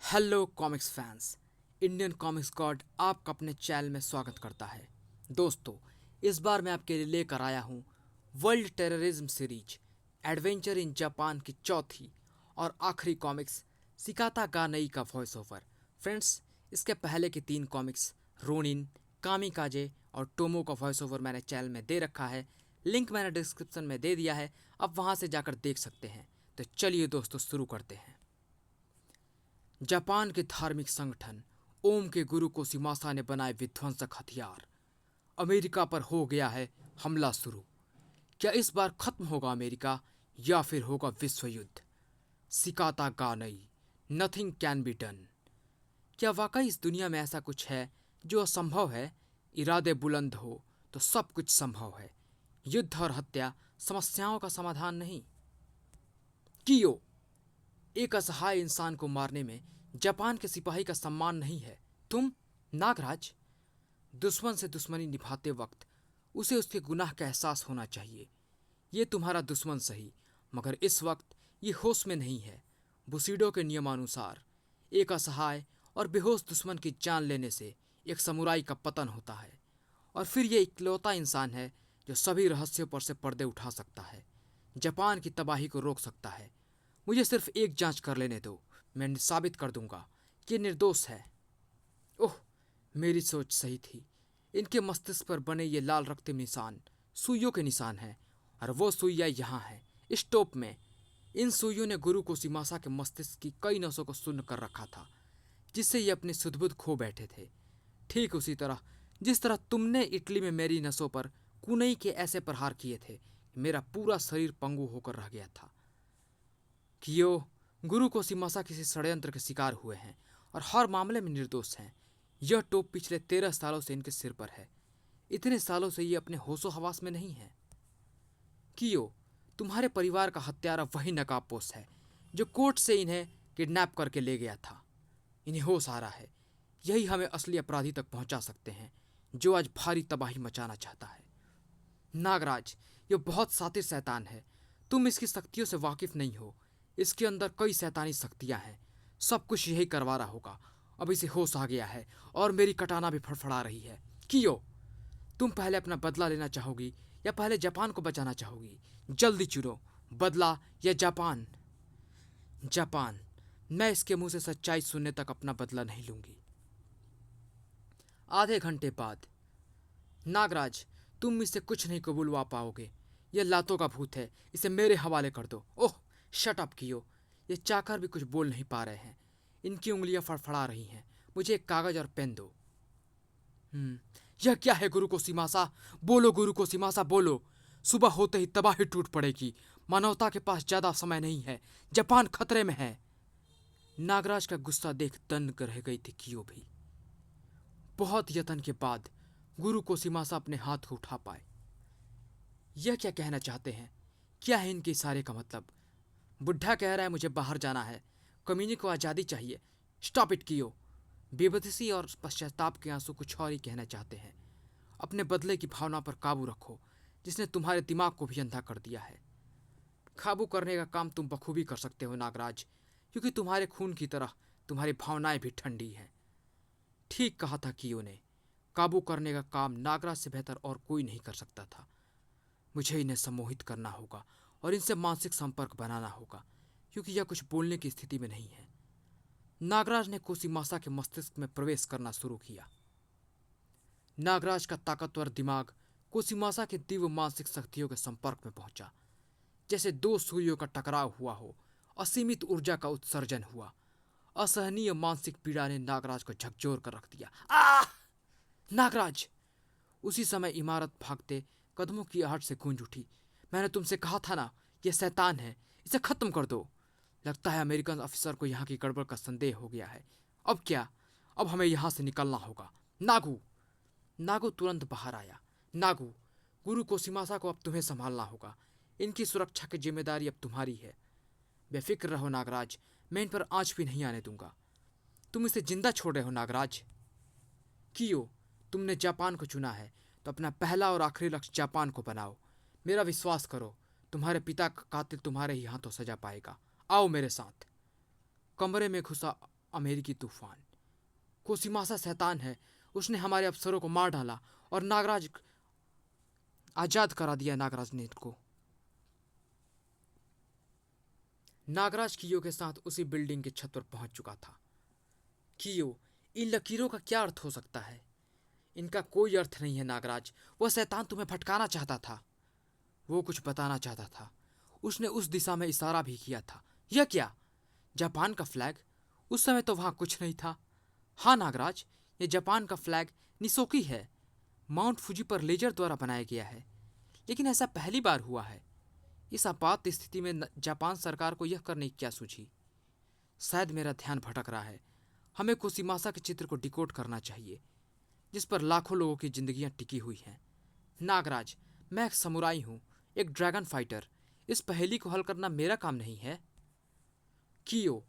Hello comics fans. Indian comics God आपका अपने channel में स्वागत करता है। दोस्तों, इस बार मैं आपके लिए लेकर आया हूँ world terrorism series adventure in Japan की चौथी और आखिरी कॉमिक्स सिकाता गा नई का वॉइस ओवर। फ्रेंड्स, इसके पहले की 3 कॉमिक्स रोनिन, कामिकाजे और टोमो का वॉइस ओवर मैंने चैनल में दे रखा है। लिंक मैंने डिस्क्रिप्शन में दे दिया है, आप वहाँ से जाकर देख सकते हैं। तो चलिए दोस्तों, शुरू करते हैं। जापान के धार्मिक संगठन ओम के गुरु कोसिमासा ने बनाए विध्वंसक हथियार। अमेरिका पर हो गया है हमला शुरू। क्या इस बार खत्म होगा अमेरिका या फिर होगा विश्व युद्ध? सिकाता गा नई, नथिंग कैन बी डन। क्या वाकई इस दुनिया में ऐसा कुछ है जो असंभव है? इरादे बुलंद हो तो सब कुछ संभव है। युद्ध और हत्या समस्याओं का समाधान नहीं। कियो, एक असहाय इंसान को मारने में जापान के सिपाही का सम्मान नहीं है। तुम, नागराज, दुश्मन से दुश्मनी निभाते वक्त उसे उसके गुनाह का एहसास होना चाहिए। ये तुम्हारा दुश्मन सही, मगर इस वक्त ये होश में नहीं है। बुसीडो के नियमानुसार एक असहाय और बेहोश दुश्मन की जान लेने से एक समुराई का पतन होता है, और फिर ये इकलौता इंसान है जो सभी रहस्यों पर से पर्दे उठा सकता है, जापान की तबाही को रोक सकता है। मुझे सिर्फ एक जांच कर लेने दो, मैं साबित कर दूंगा कि निर्दोष है। ओह, मेरी सोच सही थी। इनके मस्तिष्क पर बने ये लाल रक्तम निशान सुइयों के निशान हैं, और वो सुइयाँ यहाँ हैं इस टोप में। इन सुइयों ने गुरु कोसिमासा के मस्तिष्क की कई नसों को शून्य कर रखा था, जिससे ये अपनी सुध-बुध खो बैठे थे। ठीक उसी तरह जिस तरह तुमने इटली में मेरी नसों पर कुनई के ऐसे प्रहार किए थे, मेरा पूरा शरीर पंगु होकर रह गया था। कियो, गुरु कोसिमासा किसी षड्यंत्र के शिकार हुए हैं और हर मामले में निर्दोष हैं। यह टोप पिछले 13 सालों से इनके सिर पर है। इतने सालों से ये अपने होशो हवास में नहीं है। कियो, तुम्हारे परिवार का हत्यारा वही नकाबपोश है जो कोर्ट से इन्हें किडनैप करके ले गया था। इन्हें होश आ रहा है। यही हमें असली अपराधी तक पहुंचा सकते हैं, जो आज भारी तबाही मचाना चाहता है। नागराज, यह बहुत सातिर शैतान है। तुम इसकी शक्तियों से वाकिफ नहीं हो। इसके अंदर कई शैतानी शक्तियां हैं। सब कुछ यही करवा रहा होगा। अब इसे होश आ गया है और मेरी कटाना भी फड़फड़ा रही है। कियो, तुम पहले अपना बदला लेना चाहोगी या पहले जापान को बचाना चाहोगी? जल्दी चुनो, बदला या जापान। जापान। मैं इसके मुंह से सच्चाई सुनने तक अपना बदला नहीं लूंगी। आधे घंटे बाद। नागराज, तुम इससे कुछ नहीं कबूलवा पाओगे। यह लातों का भूत है, इसे मेरे हवाले कर दो। ओह, शट अप कियो। ये चाकर भी कुछ बोल नहीं पा रहे हैं। इनकी उंगलियां फड़फड़ा रही हैं। मुझे एक कागज और पेन दो। यह क्या है गुरु कोसिमासा? बोलो गुरु कोसिमासा, बोलो। सुबह होते ही तबाही टूट पड़ेगी। मानवता के पास ज्यादा समय नहीं है। जापान खतरे में है। नागराज का गुस्सा देख दंग रह गई थी कियो भी। बहुत यत्न के बाद गुरु कोसिमासा अपने हाथ को उठा पाए। यह क्या कहना चाहते हैं? क्या है इनके इशारे का मतलब? बुढ़ा कह रहा है मुझे बाहर जाना है, कमीने को आज़ादी चाहिए। स्टॉप इट कियो। बेबसी और पश्चाताप के आंसू कुछ और ही कहना चाहते हैं। अपने बदले की भावना पर काबू रखो, जिसने तुम्हारे दिमाग को भी अंधा कर दिया है। काबू करने का काम तुम बखूबी कर सकते हो नागराज, क्योंकि तुम्हारे खून की तरह तुम्हारी भावनाएं भी ठंडी हैं। ठीक कहा था कियो ने। काबू करने का काम नागराज से बेहतर और कोई नहीं कर सकता था। मुझे इन्हें सम्मोहित करना होगा और इनसे मानसिक संपर्क बनाना होगा, क्योंकि यह कुछ बोलने की स्थिति में नहीं है। नागराज ने कोसिमासा के मस्तिष्क में प्रवेश करना शुरू किया। नागराज का ताकतवर दिमाग कोसिमासा के दिव्य मानसिक शक्तियों के संपर्क में पहुंचा। जैसे दो सूर्यों का टकराव हुआ हो, असीमित ऊर्जा का उत्सर्जन हुआ। असहनीय मानसिक पीड़ा ने नागराज को झकझोर कर रख दिया। आ! नागराज! उसी समय इमारत भागते कदमों की आहट से गूंज उठी। मैंने तुमसे कहा था ना, यह शैतान है, इसे खत्म कर दो। लगता है अमेरिकन अफसर को यहाँ की गड़बड़ का संदेह हो गया है। अब क्या? अब हमें यहाँ से निकलना होगा। नागू! नागू तुरंत बाहर आया। नागू, गुरु कोसिमासा को अब तुम्हें संभालना होगा। इनकी सुरक्षा की जिम्मेदारी अब तुम्हारी है। बेफिक्र रहो नागराज, मैं इन पर आंच भी नहीं आने दूंगा। तुम इसे जिंदा छोड़ रहे हो नागराज? कियो, तुमने जापान को चुना है तो अपना पहला और आखिरी लक्ष्य जापान को बनाओ। मेरा विश्वास करो, तुम्हारे पिता का कातिल तुम्हारे ही हाथों सजा पाएगा। आओ मेरे साथ। कमरे में घुसा अमेरिकी तूफान। कोसिमासा शैतान है, उसने हमारे अफसरों को मार डाला और नागराज आजाद करा दिया। नागराज ने को नागराज कियो के साथ उसी बिल्डिंग की छत पर पहुंच चुका था। कियो, इन लकीरों का क्या अर्थ हो सकता है? इनका कोई अर्थ नहीं है नागराज। वह शैतान तुम्हें भटकाना चाहता था। वो कुछ बताना चाहता था। उसने उस दिशा में इशारा भी किया था। यह क्या? जापान का फ्लैग? उस समय तो वहां कुछ नहीं था। हाँ नागराज, ये जापान का फ्लैग निसोकी है। माउंट फुजी पर लेजर द्वारा बनाया गया है। लेकिन ऐसा पहली बार हुआ है। इस आपात स्थिति में जापान सरकार को यह करने की क्या सूझी? शायद मेरा ध्यान भटक रहा है। हमें कोसिमासा के चित्र को डिकोड करना चाहिए, जिस पर लाखों लोगों की जिंदगियां टिकी हुई हैं। नागराज, मैं एक समुराई हूं, एक ड्रैगन फाइटर। इस पहेली को हल करना मेरा काम नहीं है। कियो,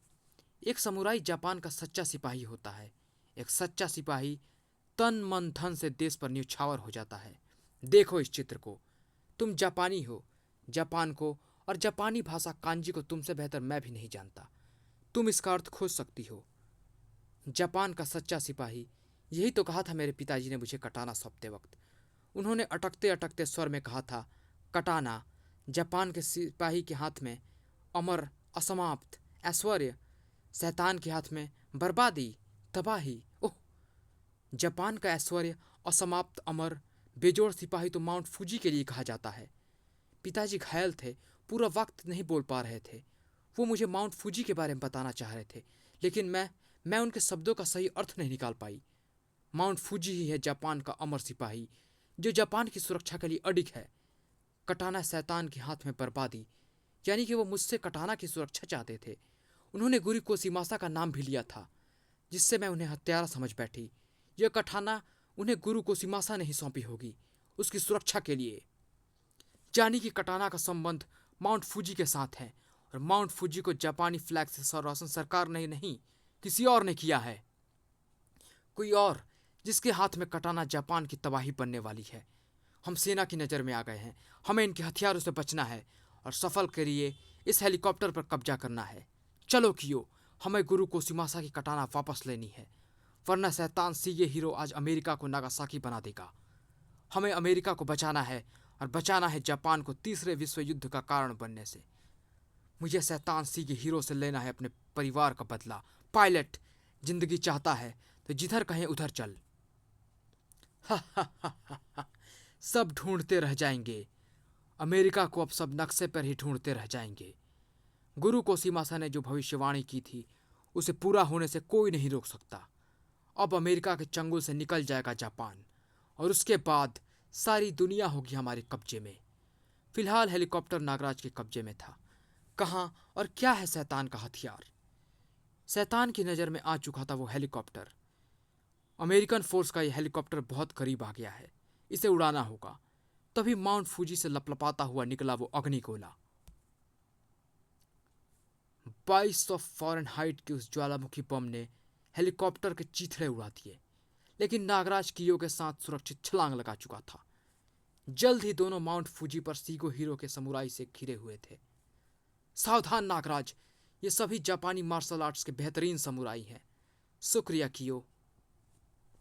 एक समुराई जापान का सच्चा सिपाही होता है। एक सच्चा सिपाही तन मन धन से देश पर न्यौछावर हो जाता है। देखो इस चित्र को। तुम जापानी हो। जापान को और जापानी भाषा कांजी को तुमसे बेहतर मैं भी नहीं जानता। तुम इसका अर्थ खोज सकती हो। जापान का सच्चा सिपाही, यही तो कहा था मेरे पिताजी ने मुझे कटाना सौंपते वक्त। उन्होंने अटकते अटकते स्वर में कहा था, कटाना जापान के सिपाही के हाथ में अमर, असमाप्त ऐश्वर्य, शैतान के हाथ में बर्बादी, तबाही। ओह, जापान का ऐश्वर्य, असमाप्त, अमर, बेजोड़ सिपाही तो माउंट फूजी के लिए कहा जाता है। पिताजी घायल थे, पूरा वक्त नहीं बोल पा रहे थे। वो मुझे माउंट फूजी के बारे में बताना चाह रहे थे, लेकिन मैं उनके शब्दों का सही अर्थ नहीं निकाल पाई। माउंट फूजी ही है जापान का अमर सिपाही, जो जापान की सुरक्षा के लिए अडिग है। कटाना शैतान के हाथ में बर्बादी, यानी कि वो मुझसे कटाना की सुरक्षा चाहते थे। उन्होंने गुरु कोसिमासा का नाम भी लिया था, जिससे मैं उन्हें हत्यारा समझ बैठी। यह कटाना उन्हें गुरु कोसिमासा ने ही सौंपी होगी, उसकी सुरक्षा के लिए। जानी कि कटाना का संबंध माउंट फूजी के साथ है, और माउंट फूजी को जापानी फ्लैग से संरक्षण सरकार ने नहीं, किसी और ने किया है। कोई और, जिसके हाथ में कटाना जापान की तबाही बनने वाली है। हम सेना की नज़र में आ गए हैं। हमें इनके हथियारों से बचना है और सफल करिए इस हेलीकॉप्टर पर कब्जा करना है। चलो कियो, हमें गुरु कोसिमासा की कटाना वापस लेनी है, वरना शैतान सीगे हीरो आज अमेरिका को नागासाकी बना देगा। हमें अमेरिका को बचाना है, और बचाना है जापान को तीसरे विश्व युद्ध का कारण बनने से। मुझे शैतान सीगे हीरो से लेना है अपने परिवार का बदला। पायलट, जिंदगी चाहता है तो जिधर कहें उधर चल। सब ढूंढते रह जाएंगे। अमेरिका को अब सब नक्शे पर ही ढूंढते रह जाएंगे। गुरु कोसिमासा ने जो भविष्यवाणी की थी, उसे पूरा होने से कोई नहीं रोक सकता। अब अमेरिका के चंगुल से निकल जाएगा जापान, और उसके बाद सारी दुनिया होगी हमारे कब्जे में। फिलहाल हेलीकॉप्टर नागराज के कब्जे में था। कहाँ और क्या है शैतान का हथियार? शैतान की नज़र में आ चुका था वो हेलीकॉप्टर। अमेरिकन फोर्स का यह हेलीकॉप्टर बहुत करीब आ गया है। इसे उड़ाना होगा। तभी माउंट फूजी से लपलपाता हुआ निकला वो अग्निगोला। 2200 फ़ारेनहाइट की उस ज्वालामुखी बम ने हेलीकॉप्टर के चीथड़े उड़ा दिए, लेकिन नागराज कियो के साथ सुरक्षित छलांग लगा चुका था। जल्द ही दोनों माउंट फूजी पर सीगो हीरो के समुराई से घिरे हुए थे। सावधान नागराज, ये सभी जापानी मार्शल आर्ट्स के बेहतरीन समुराई हैं। शुक्रिया कियो।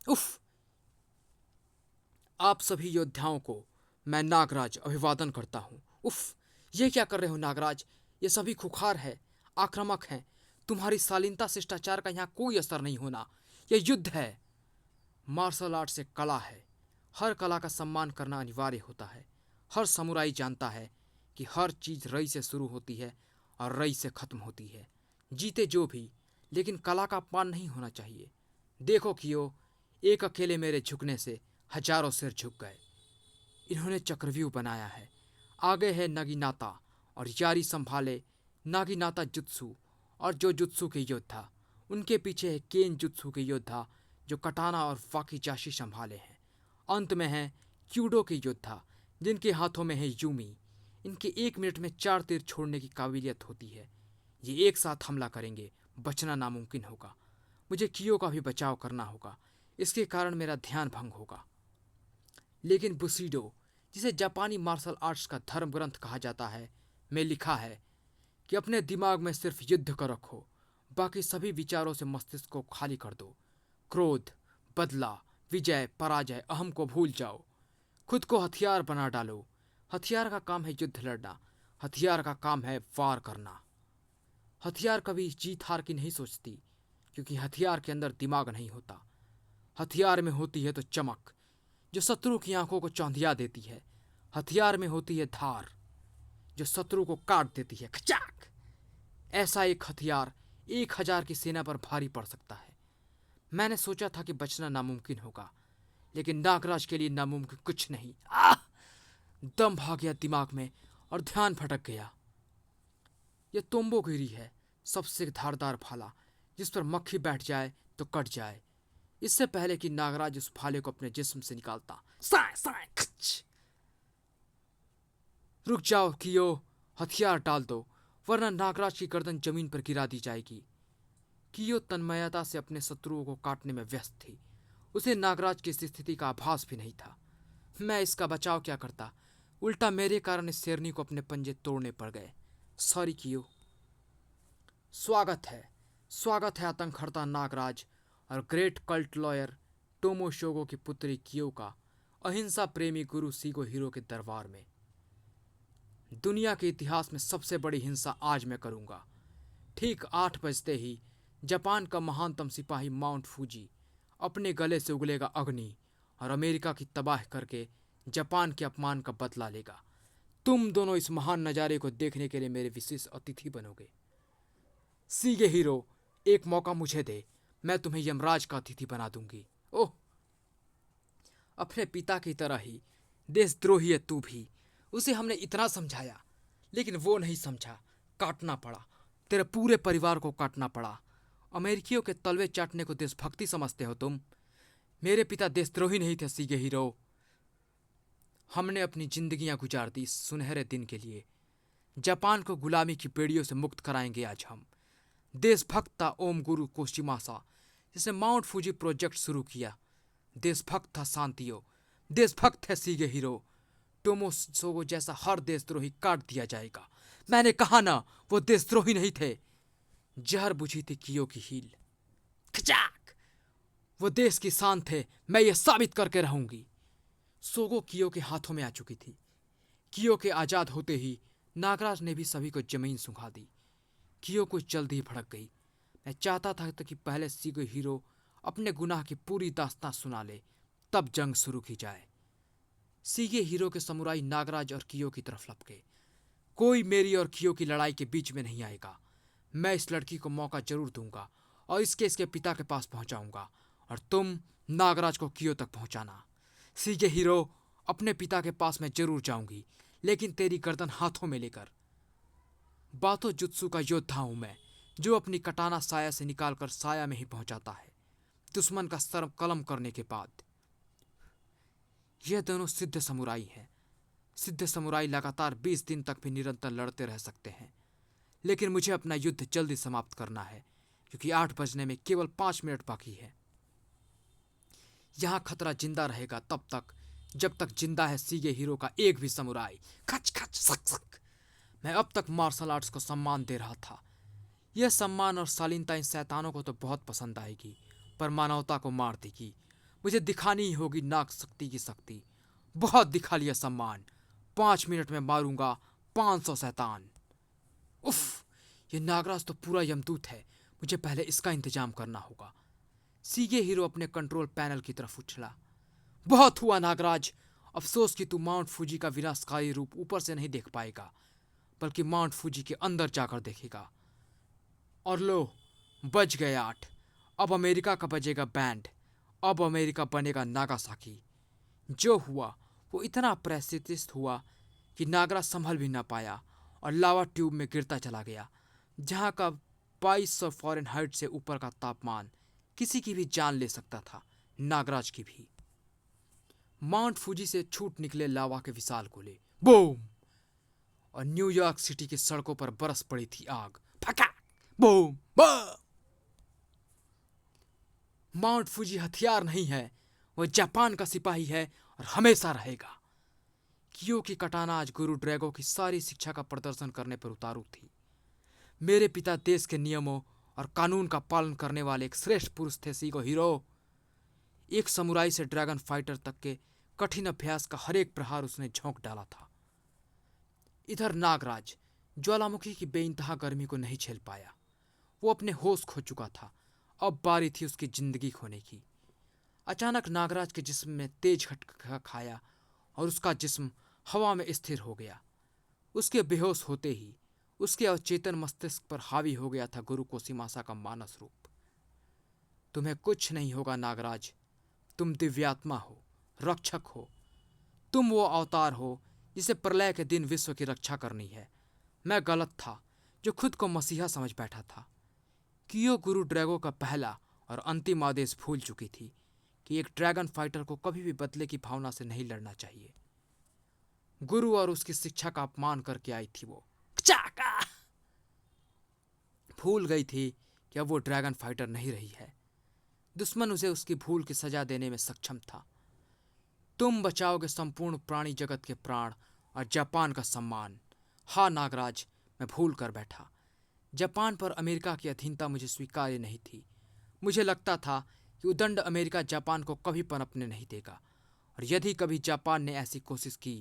उफ! आप सभी योद्धाओं को मैं नागराज अभिवादन करता हूँ। उफ! ये क्या कर रहे हो नागराज? ये सभी खुखार है, आक्रामक हैं। तुम्हारी शालीनता शिष्टाचार का यहाँ कोई असर नहीं होना। यह युद्ध है। मार्शल आर्ट्स एक कला है। हर कला का सम्मान करना अनिवार्य होता है। हर समुराई जानता है कि हर चीज़ रई से शुरू होती है और रई से खत्म होती है। जीते जो भी, लेकिन कला का अपमान नहीं होना चाहिए। देखो कियो, एक अकेले मेरे झुकने से हजारों सिर झुक गए। इन्होंने चक्रव्यूह बनाया है। आगे है नगीनाता और यारी संभाले नागिनाता जुत्सु और जो जुत्सु के योद्धा। उनके पीछे है केन जुत्सु के योद्धा जो कटाना और वाकिजाशी संभाले हैं। अंत में है क्यूडो के योद्धा जिनके हाथों में है यूमी। इनके 1 मिनट में 4 तीर छोड़ने की काबिलियत होती है। ये एक साथ हमला करेंगे, बचना नामुमकिन होगा। मुझे कियो का भी बचाव करना होगा, इसके कारण मेरा ध्यान भंग होगा। लेकिन बुशिडो, जिसे जापानी मार्शल आर्ट्स का धर्म ग्रंथ कहा जाता है, में लिखा है कि अपने दिमाग में सिर्फ युद्ध को रखो, बाकी सभी विचारों से मस्तिष्क को खाली कर दो। क्रोध, बदला, विजय, पराजय, अहम को भूल जाओ। खुद को हथियार बना डालो। हथियार का काम है युद्ध लड़ना। हथियार का काम है वार करना। हथियार कभी जीत हार की नहीं सोचती, क्योंकि हथियार के अंदर दिमाग नहीं होता। हथियार में होती है तो चमक, जो शत्रु की आंखों को चौंधिया देती है। हथियार में होती है धार, जो शत्रु को काट देती है। खचाक! ऐसा एक हथियार 1000 की सेना पर भारी पड़ सकता है। मैंने सोचा था कि बचना नामुमकिन होगा, लेकिन नागराज के लिए नामुमकिन कुछ नहीं। दम भाग गया दिमाग में और ध्यान भटक गया। यह तोम्बोगिरी है, सबसे धारदार भाला, जिस पर मक्खी बैठ जाए तो कट जाए। इससे पहले कि नागराज उस भाले को अपने जिस्म से निकालता, साए साए खच! रुक जाओ कियो, हथियार डाल दो, वरना नागराज की गर्दन जमीन पर गिरा दी जाएगी। कियो तन्मयता से अपने शत्रुओं को काटने में व्यस्त थी। उसे नागराज की स्थिति का आभास भी नहीं था। मैं इसका बचाव क्या करता, उल्टा मेरे कारण इस शेरनी को अपने पंजे तोड़ने पड़ गए। सॉरी कियो। स्वागत है आतंकहर्ता नागराज और ग्रेट कल्ट लॉयर टोमोशोगो की पुत्री कियो का अहिंसा प्रेमी गुरु शिगेहिरो के दरबार में। दुनिया के इतिहास में सबसे बड़ी हिंसा आज मैं करूंगा। ठीक 8 बजते ही जापान का महानतम सिपाही माउंट फूजी अपने गले से उगलेगा अग्नि और अमेरिका की तबाह करके जापान के अपमान का बदला लेगा। तुम दोनों इस महान नज़ारे को देखने के लिए मेरे विशेष अतिथि बनोगे। शिगेहिरो, एक मौका मुझे दे, मैं तुम्हें यमराज का अतिथि बना दूंगी। ओह, अपने पिता की तरह ही देशद्रोही है तू भी। उसे हमने इतना समझाया, लेकिन वो नहीं समझा। काटना पड़ा, तेरे पूरे परिवार को काटना पड़ा। अमेरिकियों के तलवे चाटने को देशभक्ति समझते हो तुम? मेरे पिता देशद्रोही नहीं थे शिगेहिरो। हमने अपनी जिंदगियां गुजार दी इस सुनहरे दिन के लिए। जापान को गुलामी की बेड़ियों से मुक्त कराएंगे आज हम। देशभक्त था ओम गुरु कोशिमासा, जिसने माउंट फूजी प्रोजेक्ट शुरू किया। देशभक्त था शांतियो। देशभक्त है शिगेहिरो। टोमोशोगो जैसा हर देशद्रोही काट दिया जाएगा। मैंने कहा ना, वो देशद्रोही नहीं थे। जहर बुझी थी कियो की हील। खचाक! वो देश की शान थे, मैं ये साबित करके रहूंगी। सोगो कियो के हाथों में आ चुकी थी। कियो के आजाद होते ही नागराज ने भी सभी को जमीन सुखा दी। कियो कुछ जल्द ही भड़क गई। मैं चाहता था कि पहले शिगेहिरो अपने गुनाह की पूरी दास्तां सुना ले, तब जंग शुरू की जाए। शिगेहिरो के समुराई नागराज और कियो की तरफ लपके। कोई मेरी और कियो की लड़ाई के बीच में नहीं आएगा। मैं इस लड़की को मौका जरूर दूंगा और इसके पिता के पास पहुंचाऊंगा, और तुम नागराज को कियो तक पहुंचाना। शिगेहिरो, अपने पिता के पास मैं जरूर जाऊंगी, लेकिन तेरी गर्दन हाथों में लेकर। बातो जुत्सु का योद्धा हूं मैं, जो अपनी कटाना साया से निकालकर साया में ही पहुंचाता है, दुश्मन का सर कलम करने के बाद। यह दोनों सिद्ध समुराई हैं। सिद्ध समुराई लगातार 20 दिन तक भी निरंतर लड़ते रह सकते हैं, लेकिन मुझे अपना युद्ध जल्दी समाप्त करना है, क्योंकि 8 बजने में केवल 5 मिनट बाकी है। यहां खतरा जिंदा रहेगा तब तक जब तक जिंदा है शिगेहिरो का एक भी समुराई। खच खच सक सक। मैं अब तक मार्शल आर्ट्स को सम्मान दे रहा था। यह सम्मान और शालीनता इन शैतानों को तो बहुत पसंद आएगी, पर मानवता को मार देगी। मुझे दिखानी ही होगी नाग शक्ति की शक्ति। बहुत दिखा लिया सम्मान। 5 मिनट में मारूंगा 500 शैतान। उफ, ये नागराज तो पूरा यमदूत है। मुझे पहले इसका इंतजाम करना होगा। शिगेहिरो अपने कंट्रोल पैनल की तरफ उछला। बहुत हुआ नागराज। अफसोस कि तू माउंट फूजी का विनाशकारी रूप ऊपर से नहीं देख पाएगा, बल्कि माउंट फूजी के अंदर जाकर देखेगा। और लो, बज गए 8। अब अमेरिका का बजेगा बैंड। अब अमेरिका बनेगा नागासाकी। जो हुआ वो इतना अप्रत्याशित हुआ कि नागराज संभल भी ना पाया और लावा ट्यूब में गिरता चला गया, जहां का 2200 फ़ारेनहाइट से ऊपर का तापमान किसी की भी जान ले सकता था, नागराज की भी। माउंट फूजी से छूट निकले लावा के विशाल गोले, बूम! और न्यूयॉर्क सिटी की सड़कों पर बरस पड़ी थी आग। फका! बूम! बूम! माउंट फूजी हथियार नहीं है, वह जापान का सिपाही है और हमेशा रहेगा। कियो की कटाना आज गुरु ड्रैगो की सारी शिक्षा का प्रदर्शन करने पर उतारू थी। मेरे पिता देश के नियमों और कानून का पालन करने वाले एक श्रेष्ठ पुरुष थे सीगो हीरो। एक समुराई से ड्रैगन फाइटर तक के कठिन अभ्यास का हर एक प्रहार उसने झोंक डाला था। इधर नागराज ज्वालामुखी की बेइंतहा गर्मी को नहीं झेल पाया। वो अपने होश खो चुका था। अब बारी थी उसकी जिंदगी खोने की। अचानक नागराज के जिस्म में तेज झटका खाया और उसका जिस्म हवा में स्थिर हो गया। उसके बेहोश होते ही उसके अवचेतन मस्तिष्क पर हावी हो गया था गुरु कोसीमासा का मानस रूप। तुम्हें कुछ नहीं होगा नागराज, तुम दिव्यात्मा हो, रक्षक हो। तुम वो अवतार हो जिसे प्रलय के दिन विश्व की रक्षा करनी है। मैं गलत था जो खुद को मसीहा समझ बैठा था। कियो गुरु ड्रैगो का पहला और अंतिम आदेश भूल चुकी थी कि एक ड्रैगन फाइटर को कभी भी बदले की भावना से नहीं लड़ना चाहिए। गुरु और उसकी शिक्षा का अपमान करके आई थी वो। चाका भूल गई थी कि अब वो ड्रैगन फाइटर नहीं रही है। दुश्मन उसे उसकी भूल की सजा देने में सक्षम था। तुम बचाओगे संपूर्ण प्राणी जगत के प्राण और जापान का सम्मान। हाँ नागराज, मैं भूल कर बैठा। जापान पर अमेरिका की अधीनता मुझे स्वीकार्य नहीं थी। मुझे लगता था कि उदंड अमेरिका जापान को कभी पनपने नहीं देगा, और यदि कभी जापान ने ऐसी कोशिश की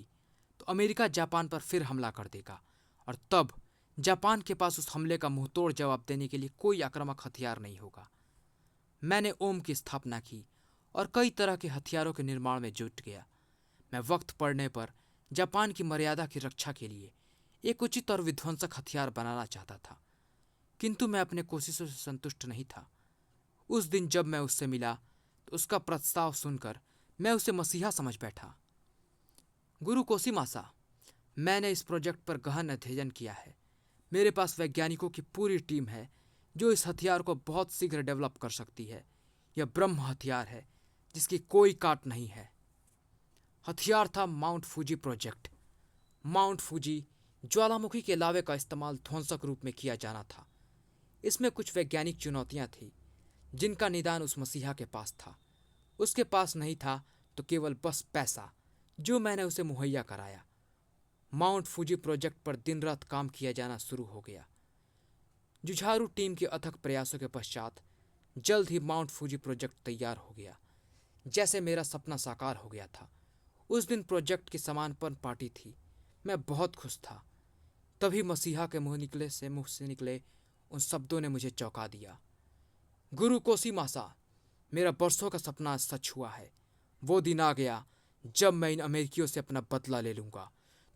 तो अमेरिका जापान पर फिर हमला कर देगा, और तब जापान के पास उस हमले का मुंहतोड़ जवाब देने के लिए कोई आक्रामक हथियार नहीं होगा। मैंने ओम की स्थापना की और कई तरह के हथियारों के निर्माण में जुट गया। मैं वक्त पड़ने पर जापान की मर्यादा की रक्षा के लिए एक उचित और विध्वंसक हथियार बनाना चाहता था, किंतु मैं अपने कोशिशों से संतुष्ट नहीं था। उस दिन जब मैं उससे मिला तो उसका प्रस्ताव सुनकर मैं उसे मसीहा समझ बैठा। गुरु कोसीमासा, मैंने इस प्रोजेक्ट पर गहन अध्ययन किया है। मेरे पास वैज्ञानिकों की पूरी टीम है जो इस हथियार को बहुत शीघ्र डेवलप कर सकती है। यह ब्रह्म हथियार है जिसकी कोई काट नहीं है। हथियार था mount Fuji project. Mount Fuji ज्वालामुखी के लावे का इस्तेमाल ध्वंसक रूप में किया जाना था। इसमें कुछ वैज्ञानिक चुनौतियां थी जिनका निदान उस मसीहा के पास था। उसके पास नहीं था तो केवल बस पैसा, जो मैंने उसे मुहैया कराया। माउंट फूजी प्रोजेक्ट पर दिन रात काम किया जाना शुरू हो गया। जुझारू टीम के अथक प्रयासों के पश्चात जल्द ही माउंट फूजी प्रोजेक्ट तैयार हो गया, जैसे मेरा सपना साकार हो गया था। उस दिन प्रोजेक्ट की समापन पार्टी थी। मैं बहुत खुश था। तभी मसीहा के मुंह से निकले उन शब्दों ने मुझे चौंका दिया। गुरु कोसीमासा, मेरा बरसों का सपना सच हुआ है। वो दिन आ गया जब मैं इन अमेरिकियों से अपना बदला ले लूंगा।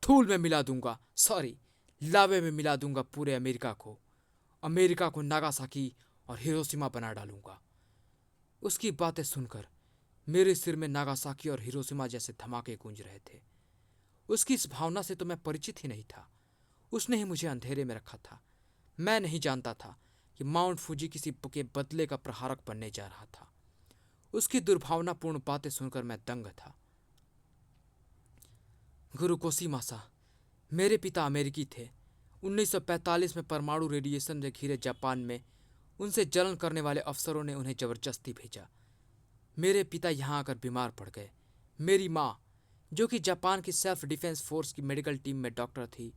धूल में मिला दूंगा, लावे में मिला दूंगा पूरे अमेरिका को। अमेरिका को नागासाकी और हिरोशिमा बना डालूंगा। उसकी बातें सुनकर मेरे सिर में नागासाकी और हिरोशिमा जैसे धमाके गूंज रहे थे। उसकी इस भावना से तो मैं परिचित ही नहीं था। उसने ही मुझे अंधेरे में रखा था। मैं नहीं जानता था कि माउंट फूजी किसी के बदले का प्रहारक बनने जा रहा था। उसकी दुर्भावनापूर्ण बातें सुनकर मैं दंग था। गुरु कोसीमासा, मेरे पिता अमेरिकी थे। 1945 में परमाणु रेडिएशन से घिरे जापान में उनसे जलन करने वाले अफसरों ने उन्हें जबरदस्ती भेजा। मेरे पिता यहाँ आकर बीमार पड़ गए। मेरी माँ, जो कि जापान की सेल्फ डिफेंस फोर्स की मेडिकल टीम में डॉक्टर थी,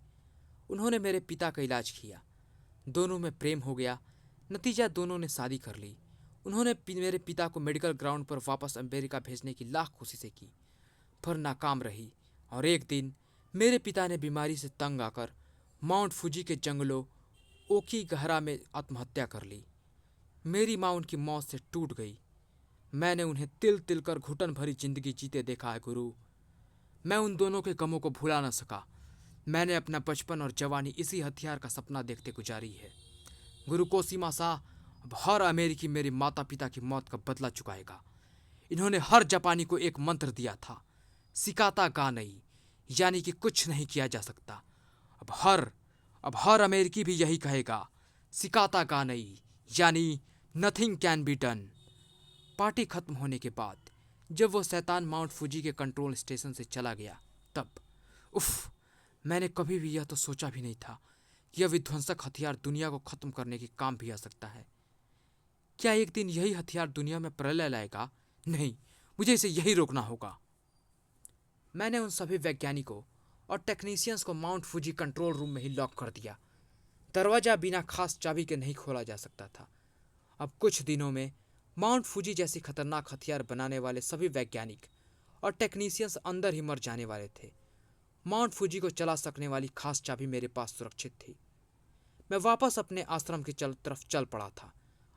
उन्होंने मेरे पिता का इलाज किया। दोनों में प्रेम हो गया। नतीजा, दोनों ने शादी कर ली। उन्होंने मेरे पिता को मेडिकल ग्राउंड पर वापस अमेरिका भेजने की लाख कोशिशें की, पर नाकाम रही। और एक दिन मेरे पिता ने बीमारी से तंग आकर माउंट फूजी के जंगलों ओकीगहरा में आत्महत्या कर ली। मेरी माँ उनकी मौत से टूट गई। मैंने उन्हें तिल तिल कर घुटन भरी जिंदगी जीते देखा है गुरु। मैं उन दोनों के गमों को भुला न सका। मैंने अपना बचपन और जवानी इसी हथियार का सपना देखते गुजारी है। गुरु कोसीमासा, अब हर अमेरिकी मेरे माता पिता की मौत का बदला चुकाएगा। इन्होंने हर जापानी को एक मंत्र दिया था, सिकाता गा नहीं, यानी कि कुछ नहीं किया जा सकता। अब हर अमेरिकी भी यही कहेगा, सिकाता गा नहीं, यानी nothing can be done. Party खत्म होने के बाद जब वो शैतान माउंट फूजी के कंट्रोल स्टेशन से चला गया, तब उफ, मैंने कभी भी यह तो सोचा भी नहीं था कि यह विध्वंसक हथियार दुनिया को खत्म करने के काम भी आ सकता है। क्या एक दिन यही हथियार दुनिया में प्रलय लाएगा? नहीं, मुझे इसे यही रोकना होगा। मैंने उन सभी वैज्ञानिकों और टेक्नीशियंस को माउंट फूजी कंट्रोल रूम में ही लॉक कर दिया। दरवाज़ा बिना खास चाबी के नहीं खोला जा सकता था। अब कुछ दिनों में माउंट फूजी जैसी खतरनाक हथियार बनाने वाले सभी वैज्ञानिक और टेक्नीशियंस अंदर ही मर जाने वाले थे। माउंट फूजी को चला सकने वाली खास चाबी मेरे पास सुरक्षित थी। मैं वापस अपने आश्रम की तरफ चल पड़ा था।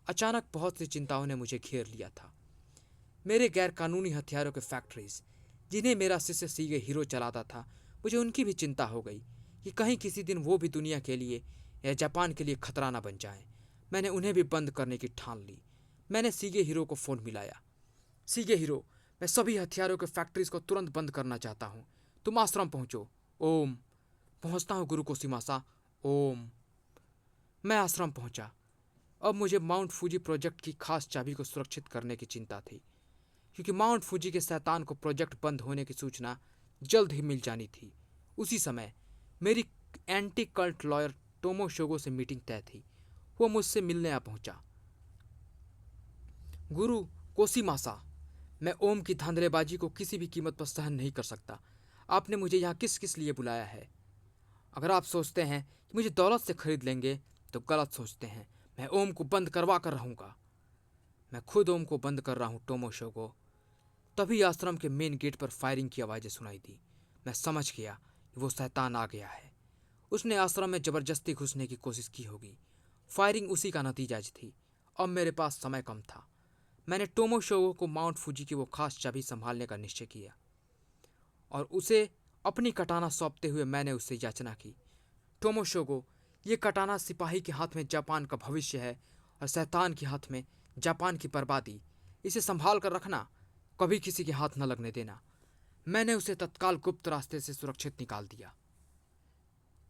अचानक बहुत सी चिंताओं ने मुझे घेर लिया था। मेरे गैर कानूनी हथियारों के फैक्ट्रीज, जिन्हें मेरा शिष्य सीगे हीरो चलाता था, मुझे उनकी भी चिंता हो गई कि कहीं किसी दिन वो भी दुनिया के लिए या जापान के लिए खतरा न बन जाए। मैंने उन्हें भी बंद करने की ठान ली। मैंने सीगे हीरो को फ़ोन मिलाया। सीगे हीरो, मैं सभी हथियारों के फैक्ट्रीज को तुरंत बंद करना चाहता हूँ। तुम आश्रम पहुँचो। ओम। पहुँचता हूँ गुरु कोसीमासा। ओम। मैं आश्रम पहुँचा। अब मुझे माउंट फूजी प्रोजेक्ट की खास चाबी को सुरक्षित करने की चिंता थी, क्योंकि माउंट फूजी के शैतान को प्रोजेक्ट बंद होने की सूचना जल्द ही मिल जानी थी। उसी समय मेरी एंटी कल्ट लॉयर टोमोशोगो से मीटिंग तय थी। वो मुझसे मिलने आ पहुंचा। गुरु कोसीमासा, मैं ओम की धांधलेबाजी को किसी भी कीमत पर सहन नहीं कर सकता। आपने मुझे यहाँ किस किस लिए बुलाया है? अगर आप सोचते हैं कि मुझे दौलत से खरीद लेंगे तो गलत सोचते हैं। मैं ओम को बंद करवा कर रहूँगा। मैं खुद ओम को बंद कर रहा हूँ टोमोशोगो। तभी आश्रम के मेन गेट पर फायरिंग की आवाज़ें सुनाई दी। मैं समझ गया कि वो शैतान आ गया है। उसने आश्रम में ज़बरदस्ती घुसने की कोशिश की होगी। फायरिंग उसी का नतीजा थी। अब मेरे पास समय कम था। मैंने टोमोशोगो को माउंट फूजी की वो खास चाबी संभालने का निश्चय किया और उसे अपनी कटाना सौंपते हुए मैंने उससे याचना की। टोमोशोगो, ये कटाना सिपाही के हाथ में जापान का भविष्य है और शैतान के हाथ में जापान की बर्बादी। इसे संभाल कर रखना, कभी किसी के हाथ न लगने देना। मैंने उसे तत्काल गुप्त रास्ते से सुरक्षित निकाल दिया।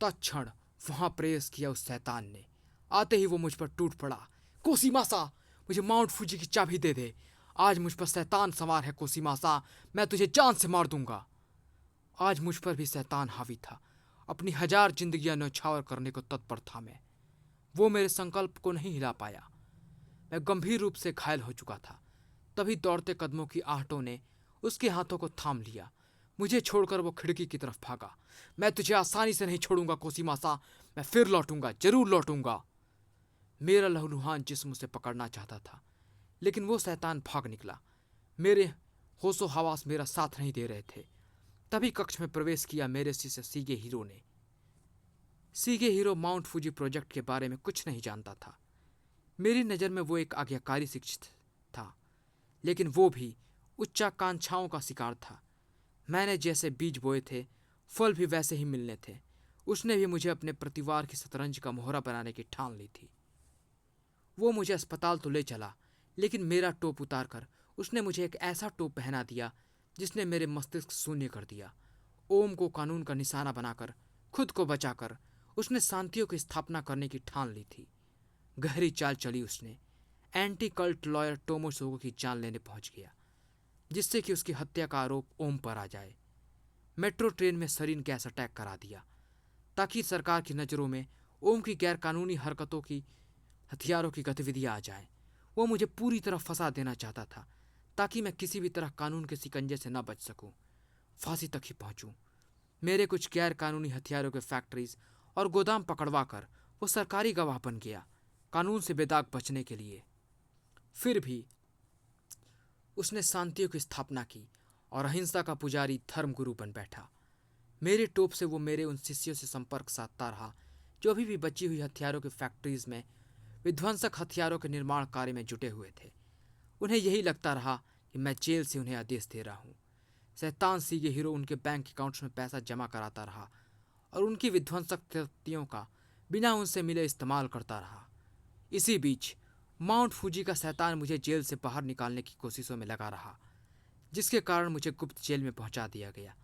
तत्क्षण वहां प्रवेश किया उस शैतान ने। आते ही वो मुझ पर टूट पड़ा। कोसीमासा, मुझे माउंट फूजी की चाबी दे दे। आज मुझ पर शैतान सवार है कोसीमासा। मैं तुझे जान से मार दूंगा। आज मुझ पर भी शैतान हावी था। अपनी 1000 जिंदगियां न्यौछावर करने को तत्पर था मैं। वो मेरे संकल्प को नहीं हिला पाया। मैं गंभीर रूप से घायल हो चुका था। तभी दौड़ते कदमों की आहटों ने उसके हाथों को थाम लिया। मुझे छोड़कर वो खिड़की की तरफ भागा। मैं तुझे आसानी से नहीं छोड़ूंगा कोसीमासा। मैं फिर लौटूंगा, जरूर लौटूंगा। मेरा लहूलुहान जिस्म उसे पकड़ना चाहता था, लेकिन वो शैतान भाग निकला। मेरे होशो हवास मेरा साथ नहीं दे रहे थे। तभी कक्ष में प्रवेश किया मेरे शिष्य सीगे हीरो ने। सीगे हीरो माउंट फूजी प्रोजेक्ट के बारे में कुछ नहीं जानता था। मेरी नज़र में वो एक आज्ञाकारी शिक्षक था, लेकिन वो भी उच्चाकांक्षाओं का शिकार था। मैंने जैसे बीज बोए थे, फल भी वैसे ही मिलने थे। उसने भी मुझे अपने प्रतिवार की शतरंज का मोहरा बनाने की ठान ली थी। वो मुझे अस्पताल तो ले चला, लेकिन मेरा टोप उतार कर उसने मुझे एक ऐसा टोप पहना दिया जिसने मेरे मस्तिष्क शून्य कर दिया। ओम को कानून का निशाना बनाकर, खुद को बचाकर उसने शांतियों की स्थापना करने की ठान ली थी। गहरी चाल चली उसने। एंटी कल्ट लॉयर टोमोशोगो की जान लेने पहुंच गया, जिससे कि उसकी हत्या का आरोप ओम पर आ जाए। मेट्रो ट्रेन में सरीन गैस अटैक करा दिया, ताकि सरकार की नज़रों में ओम की गैरकानूनी हरकतों की, हथियारों की गतिविधियां आ जाए। वो मुझे पूरी तरह फंसा देना चाहता था, ताकि मैं किसी भी तरह कानून के शिकंजे से न बच सकूं, फांसी तक ही पहुंचूं। मेरे कुछ गैर कानूनी हथियारों के फैक्ट्रीज और गोदाम पकड़वा कर वो सरकारी गवाह बन गया, कानून से बेदाग बचने के लिए। फिर भी उसने शांतियों की स्थापना की और अहिंसा का पुजारी धर्मगुरु बन बैठा। मेरे टोप से वो मेरे उन शिष्यों से संपर्क साधता रहा जो अभी भी बची हुई हथियारों की फैक्ट्रीज में विध्वंसक हथियारों के निर्माण कार्य में जुटे हुए थे। उन्हें यही लगता रहा कि मैं जेल से उन्हें आदेश दे रहा हूँ। शैतान सीगे हीरो उनके बैंक अकाउंट्स में पैसा जमा कराता रहा और उनकी विध्वंसक कृतियों का बिना उनसे मिले इस्तेमाल करता रहा। इसी बीच माउंट फूजी का शैतान मुझे जेल से बाहर निकालने की कोशिशों में लगा रहा, जिसके कारण मुझे गुप्त जेल में पहुंचा दिया गया।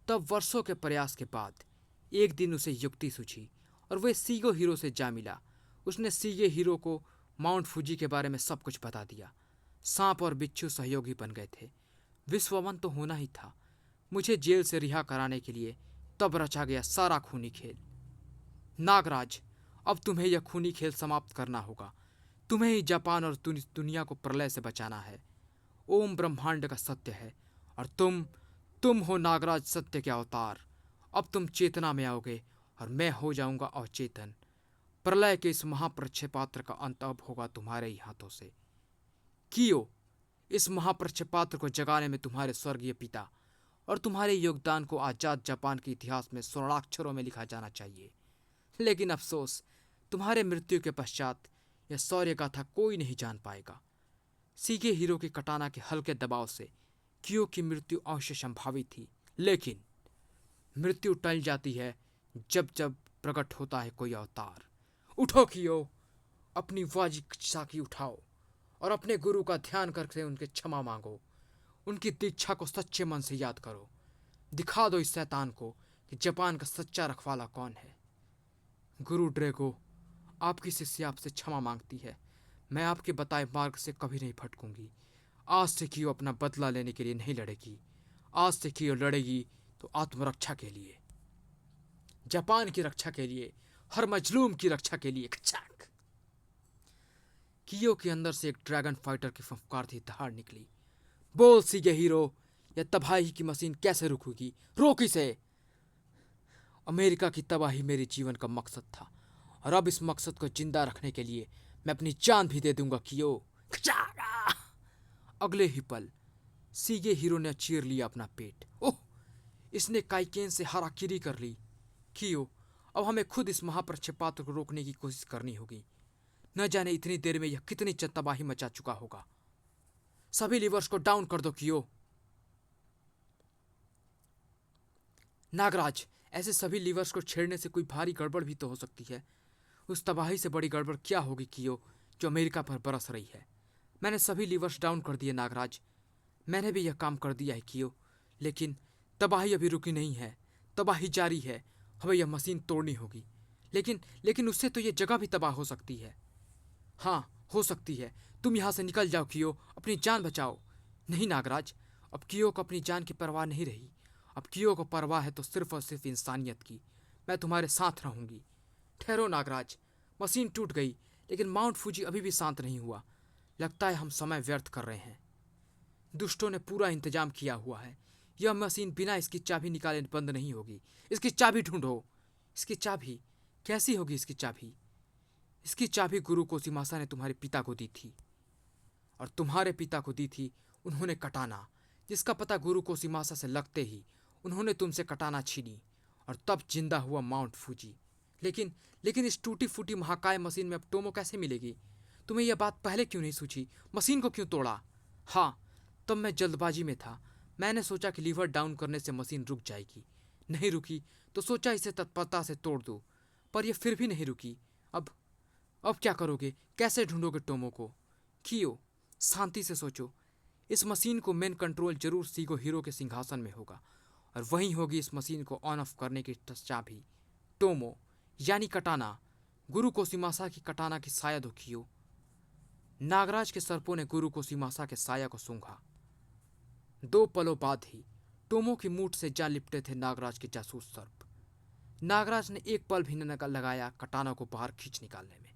तब वर्षों के प्रयास के बाद एक दिन उसे युक्ति सूझी और वह सीगो हीरो से जा मिला। उसने सीगे हीरो को माउंट फूजी के बारे में सब कुछ बता दिया। सांप और बिच्छू सहयोगी बन गए थे। विश्ववन तो होना ही था। मुझे जेल से रिहा कराने के लिए तब रचा गया सारा खूनी खेल। नागराज, अब तुम्हें यह खूनी खेल समाप्त करना होगा। तुम्हें ही जापान और दुनिया को प्रलय से बचाना है। ओम ब्रह्मांड का सत्य है और तुम हो नागराज सत्य के अवतार। अब तुम चेतना में आओगे और मैं हो जाऊंगा अवचेतन। प्रलय के इस महाप्रक्षेपात्र का अंत अब होगा तुम्हारे ही हाथों से। कियो, इस महाप्रक्षेपात्र को जगाने में तुम्हारे स्वर्गीय पिता और तुम्हारे योगदान को आजाद जापान के इतिहास में स्वर्णाक्षरों में लिखा जाना चाहिए। लेकिन अफसोस, तुम्हारे मृत्यु के पश्चात यह शौर्य गाथा कोई नहीं जान पाएगा। सीगे हीरो के कटाना के हल्के दबाव से कियो की मृत्यु अवश्य संभावित थी, लेकिन मृत्यु टल जाती है जब जब प्रकट होता है कोई अवतार। उठो कियो, अपनी वाजी साकी उठाओ और अपने गुरु का ध्यान करके उनके क्षमा मांगो। उनकी दीक्षा को सच्चे मन से याद करो। दिखा दो इस शैतान को कि जापान का सच्चा रखवाला कौन है। गुरु ड्रैगो, आपकी शिष्य आपसे क्षमा मांगती है। मैं आपके बताए मार्ग से कभी नहीं भटकूंगी। आज से कियो अपना बदला लेने के लिए नहीं लड़ेगी। आज से कियो लड़ेगी तो आत्मरक्षा के लिए, जापान की रक्षा के लिए, हर मजलूम की रक्षा के लिए। खचाक! कियो के अंदर से एक ड्रैगन फाइटर की फुफकारती दहाड़ निकली। बोल सीगे हीरो, यह तबाही की मशीन कैसे रुकेगी? रोक इसे। अमेरिका की तबाही मेरे जीवन का मकसद था और अब इस मकसद को जिंदा रखने के लिए मैं अपनी जान भी दे दूंगा कियो। खचाक! अगले ही पल सीगे हीरो ने चीर लिया अपना पेट। ओह, इसने काइकेन से हाराकिरी कर ली। कियो, अब हमें खुद इस महाप्रक्षेपात्र को रोकने की कोशिश करनी होगी। न जाने इतनी देर में यह कितनी तबाही मचा चुका होगा। सभी लीवर्स को डाउन कर दो कियो। नागराज, ऐसे सभी लीवर्स को छेड़ने से कोई भारी गड़बड़ भी तो हो सकती है। उस तबाही से बड़ी गड़बड़ क्या होगी कियो, जो अमेरिका पर बरस रही है। मैंने सभी लीवर्स डाउन कर दिए नागराज। मैंने भी यह काम कर दिया है कियो, लेकिन तबाही अभी रुकी नहीं है। तबाही जारी है। हमें यह मशीन तोड़नी होगी। लेकिन उससे तो यह जगह भी तबाह हो सकती है। हाँ, हो सकती है। तुम यहां से निकल जाओ कियो, अपनी जान बचाओ। नहीं नागराज, अब कियो को अपनी जान की परवाह नहीं रही। अब कियो को परवाह है तो सिर्फ और सिर्फ इंसानियत की। मैं तुम्हारे साथ रहूंगी। ठहरो नागराज, मशीन टूट गई, लेकिन माउंट फूजी अभी भी शांत नहीं हुआ। लगता है हम समय व्यर्थ कर रहे हैं। दुष्टों ने पूरा इंतजाम किया हुआ है। यह मशीन बिना इसकी चाबी निकाले बंद नहीं होगी। इसकी चाबी ढूंढो। इसकी चाबी कैसी होगी? इसकी चाबी गुरु कोसिमासा ने तुम्हारे पिता को दी थी, और तुम्हारे पिता को दी थी उन्होंने कटाना, जिसका पता गुरु कोसिमासा से लगते ही उन्होंने तुमसे कटाना छीनी, और तब जिंदा हुआ माउंट फूजी। लेकिन इस टूटी फूटी महाकाय मशीन में अब टोमो कैसे मिलेगी? तुम्हें यह बात पहले क्यों नहीं सूझी? मशीन को क्यों तोड़ा? हाँ, तब मैं जल्दबाजी में था। मैंने सोचा कि लीवर डाउन करने से मशीन रुक जाएगी। नहीं रुकी तो सोचा इसे तत्परता से तोड़ दो, पर यह फिर भी नहीं रुकी। अब क्या करोगे? कैसे ढूंढोगे टोमो को? कियो, शांति से सोचो। इस मशीन को मेन कंट्रोल जरूर सीगो हीरो के सिंहासन में होगा, और वहीं होगी इस मशीन को ऑन ऑफ करने की चाबी। टोमो यानी कटाना, गुरु कोसिमासा की कटाना की शायद हो कियो। नागराज के सर्पों ने गुरु कोसिमासा के साया को सूंघा। 2 पलों बाद ही टोमो की मूठ से जा लिपटे थे नागराज के जासूस सर्प। नागराज ने एक पल भी न लगाया कटाना को बाहर खींच निकालने में,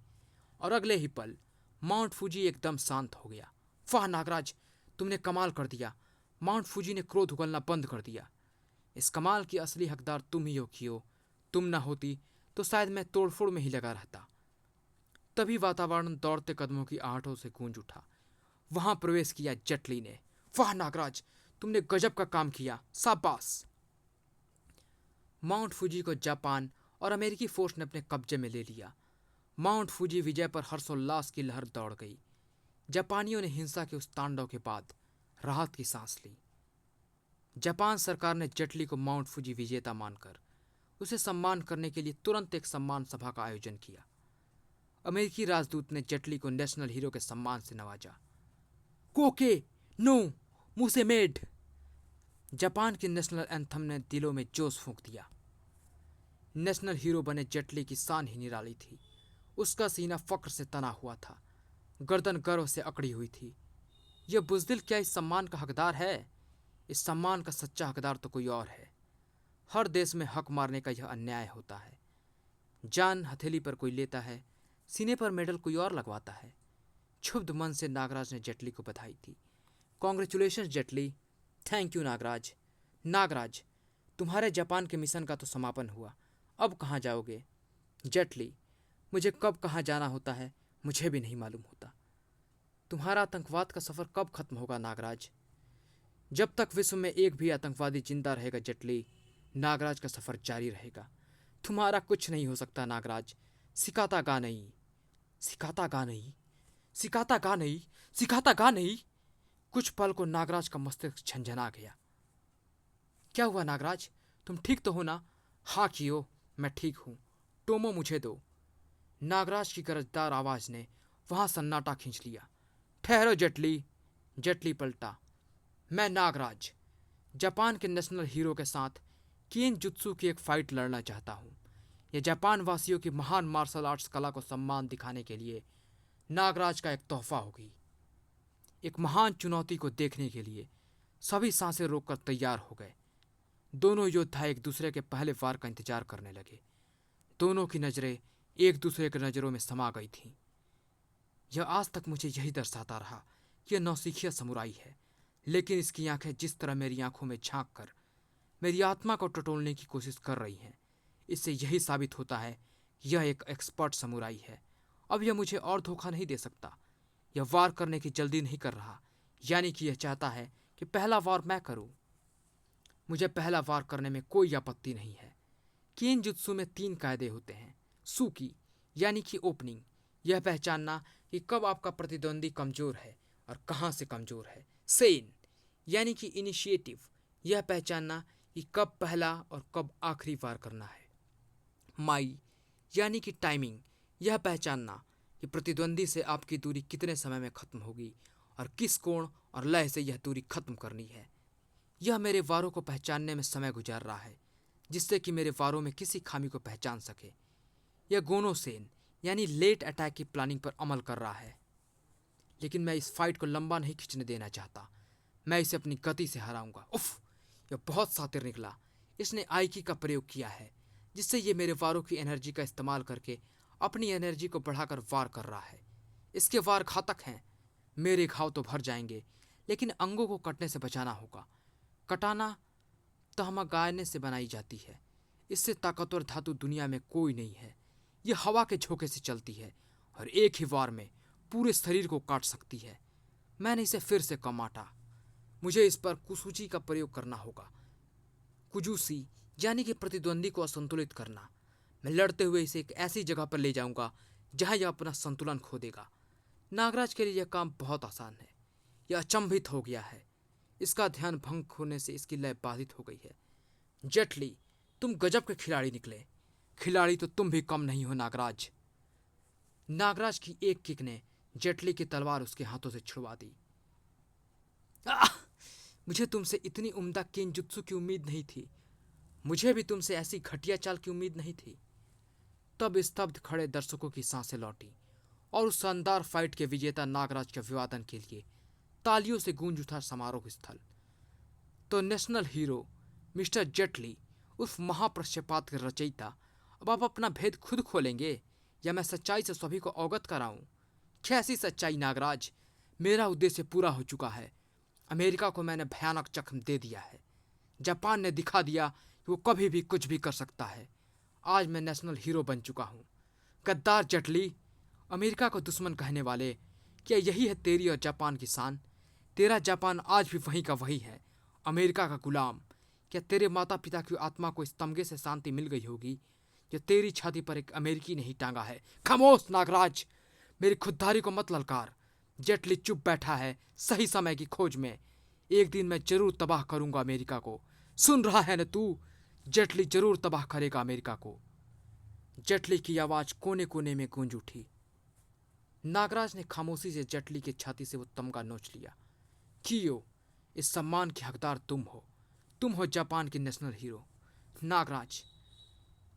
और अगले ही पल माउंट फूजी एकदम शांत हो गया। वाह नागराज, तुमने कमाल कर दिया। माउंट फूजी ने क्रोध उगलना बंद कर दिया। इस कमाल की असली हकदार तुम ही हो कियो। तुम ना होती तो शायद मैं तोड़फोड़ में ही लगा रहता। तभी वातावरण दौड़ते कदमों की आहटों से गूंज उठा। वहां प्रवेश किया जेटली ने। वाह नागराज, तुमने गजब का काम किया, शाबाश। माउंट फूजी को जापान और अमेरिकी फोर्स ने अपने कब्जे में ले लिया। माउंट फूजी विजय पर हर्षोल्लास की लहर दौड़ गई। जापानियों ने हिंसा के उस तांडव के बाद राहत की सांस ली। जापान सरकार ने जेटली को माउंट फूजी विजेता मानकर उसे सम्मान करने के लिए तुरंत एक सम्मान सभा का आयोजन किया। अमेरिकी राजदूत ने जेटली को नेशनल हीरो के सम्मान से नवाजा। कोके नो मुसे मेड, जापान की नेशनल एंथम ने दिलों में जोश फूंक दिया। नेशनल हीरो बने जेटली की शान ही निराली थी। उसका सीना फक्र से तना हुआ था, गर्दन गर्व से अकड़ी हुई थी। यह बुज़दिल क्या इस सम्मान का हकदार है? इस सम्मान का सच्चा हकदार तो कोई और है। हर देश में हक मारने का यह अन्याय होता है। जान हथेली पर कोई लेता है, सीने पर मेडल कोई और लगवाता है। क्षुब्ध मन से नागराज ने जेटली को बधाई दी। Congratulation Jaitley. Thank you Nagraj. Nagraj, तुम्हारे जापान के मिशन का तो समापन हुआ, अब कहाँ जाओगे? जेटली, मुझे कब कहाँ जाना होता है मुझे भी नहीं मालूम होता। तुम्हारा आतंकवाद का सफ़र कब खत्म होगा नागराज? जब तक विश्व में एक भी आतंकवादी जिंदा रहेगा जेटली, नागराज का सफ़र जारी रहेगा। तुम्हारा कुछ नहीं हो सकता नागराज। सिखाता गा नहीं, सिखाता गा नहीं, सिखाता गा नहीं, सिखाता गा नहीं। कुछ पल को नागराज का मस्तिष्क झंझना गया। क्या हुआ नागराज, तुम ठीक तो हो ना? हाँ कियो, मैं ठीक हूँ। टोमो मुझे दो। नागराज की गरजदार आवाज ने वहां सन्नाटा खींच लिया। ठहरो जेटली। जेटली पलटा। मैं नागराज, जापान के नेशनल हीरो के साथ केन जुत्सु की एक फाइट लड़ना चाहता हूँ। यह जापान वासियों की महान मार्शल आर्ट्स कला को सम्मान दिखाने के लिए नागराज का एक तोहफा होगी। एक महान चुनौती को देखने के लिए सभी सांसें रोककर तैयार हो गए। दोनों योद्धा एक दूसरे के पहले वार का इंतजार करने लगे। दोनों की नजरें एक दूसरे की नजरों में समा गई थीं। यह आज तक मुझे यही दर्शाता रहा कि यह नौसिखिया समुराई है, लेकिन इसकी आंखें जिस तरह मेरी आंखों में झांक कर मेरी आत्मा को टटोलने की कोशिश कर रही हैं, इससे यही साबित होता है कि यह एक एक्सपर्ट समुराई है। अब यह मुझे और धोखा नहीं दे सकता। यह वार करने की जल्दी नहीं कर रहा, यानी कि यह चाहता है कि पहला वार मैं करूं। मुझे पहला वार करने में कोई आपत्ति नहीं है। केन जुत्सु में 3 कायदे होते हैं। सूकी यानी कि ओपनिंग, यह पहचानना कि कब आपका प्रतिद्वंदी कमजोर है और कहां से कमजोर है। सेन यानी कि इनिशिएटिव, यह पहचानना कि कब पहला और कब आखिरी वार करना है। माई यानी कि टाइमिंग, यह पहचानना कि प्रतिद्वंदी से आपकी दूरी कितने समय में खत्म होगी और किस कोण और लय से यह दूरी खत्म करनी है। यह मेरे वारों को पहचानने में समय गुजार रहा है, जिससे कि मेरे वारों में किसी खामी को पहचान सके। यह गोनोसेन यानी लेट अटैक की प्लानिंग पर अमल कर रहा है। लेकिन मैं इस फाइट को लंबा नहीं खींचने देना चाहता। मैं इसे अपनी गति से हराऊंगा। उफ, यह बहुत शातिर निकला। इसने आइकी का प्रयोग किया है, जिससे ये मेरे वारों की एनर्जी का इस्तेमाल करके अपनी एनर्जी को बढ़ाकर वार कर रहा है। इसके वार घातक हैं। मेरे घाव तो भर जाएंगे, लेकिन अंगों को कटने से बचाना होगा। कटाना तहमगाने से बनाई जाती है। इससे ताकतवर धातु दुनिया में कोई नहीं है। यह हवा के झोंके से चलती है और एक ही वार में पूरे शरीर को काट सकती है। मैंने इसे फिर से कमाटा। मुझे इस पर कुसूची का प्रयोग करना होगा। कुजूसी यानी कि प्रतिद्वंदी को असंतुलित करना। मैं लड़ते हुए इसे एक ऐसी जगह पर ले जाऊंगा जहां यह अपना संतुलन खो देगा। नागराज के लिए यह काम बहुत आसान है। यह अचंभित हो गया है। इसका ध्यान भंग होने से इसकी लय बाधित हो गई है। जेटली, तुम गजब के खिलाड़ी निकले। खिलाड़ी तो तुम भी कम नहीं हो नागराज। नागराज की एक किक ने जेटली की तलवार उसके हाथों से छुड़वा दी। आह! मुझे तुमसे इतनी उम्दा केनजुत्सु की उम्मीद नहीं थी। मुझे भी तुमसे ऐसी घटिया चाल की उम्मीद नहीं थी। तब स्तब्ध खड़े दर्शकों की सांसें लौटी और उस शानदार फाइट के विजेता नागराज के अभिवादन के लिए तालियों से गूंज उठा समारोह स्थल। तो नेशनल हीरो मिस्टर जेटली, उस महाप्रक्षेपात के रचयिता, अब आप अपना भेद खुद खोलेंगे या मैं सच्चाई से सभी को अवगत कराऊं? कैसी सच्चाई नागराज? मेरा उद्देश्य पूरा हो चुका है। अमेरिका को मैंने भयानक जख्म दे दिया है। जापान ने दिखा दिया कि वो कभी भी कुछ भी कर सकता है। आज मैं नेशनल हीरो बन चुका हूँ। गद्दार जेटली, अमेरिका को दुश्मन कहने वाले, क्या यही है तेरी और जापान की शान? तेरा जापान आज भी वहीं का वही है, अमेरिका का गुलाम। क्या तेरे माता पिता की आत्मा को इस तमगे से शांति मिल गई होगी जो तेरी छाती पर एक अमेरिकी ने ही टांगा है? खामोश नागराज, मेरी खुददारी को मत ललकार। जेटली चुप बैठा है सही समय की खोज में। एक दिन मैं जरूर तबाह करूंगा अमेरिका को। सुन रहा है न तू? जेटली जरूर तबाह करेगा अमेरिका को। जेटली की आवाज कोने कोने में गूंज उठी। नागराज ने खामोशी से जेटली की छाती से वो तमगा नोच लिया। कियो, इस सम्मान के हकदार तुम हो। तुम हो जापान की नेशनल हीरो। नागराज,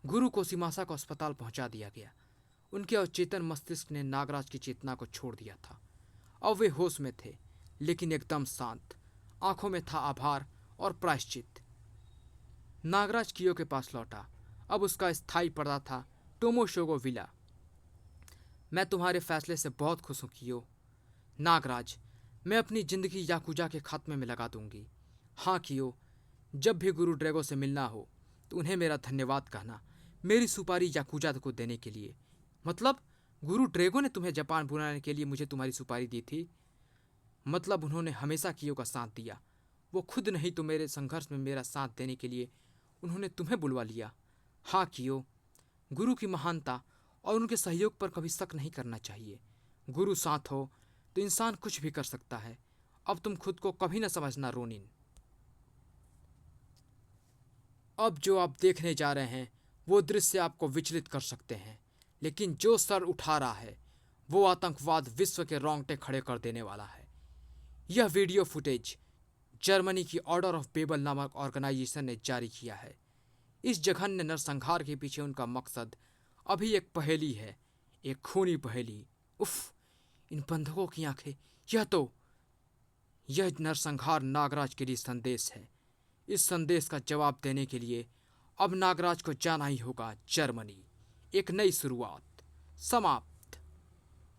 गुरु कोसिमासा को अस्पताल पहुंचा दिया गया। उनके अचेतन मस्तिष्क ने नागराज की चेतना को छोड़ दिया था। अब वे होश में थे, लेकिन एकदम शांत। आंखों में था आभार और प्रायश्चित। नागराज कियो के पास लौटा। अब उसका स्थायी पर्दा था टोमोशोगो विला। मैं तुम्हारे फैसले से बहुत खुश हूं कियो। नागराज, मैं अपनी जिंदगी याकुजा के खात्मे में लगा दूंगी। हाँ कियो, जब भी गुरु ड्रैगो से मिलना हो तो उन्हें मेरा धन्यवाद कहना, मेरी सुपारी याकुजा को देने के लिए। मतलब गुरु ड्रैगो ने तुम्हें जापान बुलाने के लिए मुझे तुम्हारी सुपारी दी थी? मतलब उन्होंने हमेशा कियो का साथ दिया। वो खुद नहीं तो मेरे संघर्ष में मेरा साथ देने के लिए उन्होंने तुम्हें बुलवा लिया। हाँ कियो, गुरु की महानता और उनके सहयोग पर कभी शक नहीं करना चाहिए। गुरु साथ हो तो इंसान कुछ भी कर सकता है। अब तुम खुद को कभी न समझना रोनिन। अब जो आप देखने जा रहे हैं वो दृश्य आपको विचलित कर सकते हैं, लेकिन जो सर उठा रहा है वो आतंकवाद विश्व के रोंगटे खड़े कर देने वाला है। यह वीडियो फुटेज जर्मनी की ऑर्डर ऑफ बेबल नामक ऑर्गेनाइजेशन ने जारी किया है। इस जघन्य नरसंहार के पीछे उनका मकसद अभी एक पहेली है, एक खूनी पहेली। उफ, इन बंधकों की आंखें। यह नरसंहार नागराज के लिए संदेश है। इस संदेश का जवाब देने के लिए अब नागराज को जाना ही होगा जर्मनी। एक नई शुरुआत। समाप्त।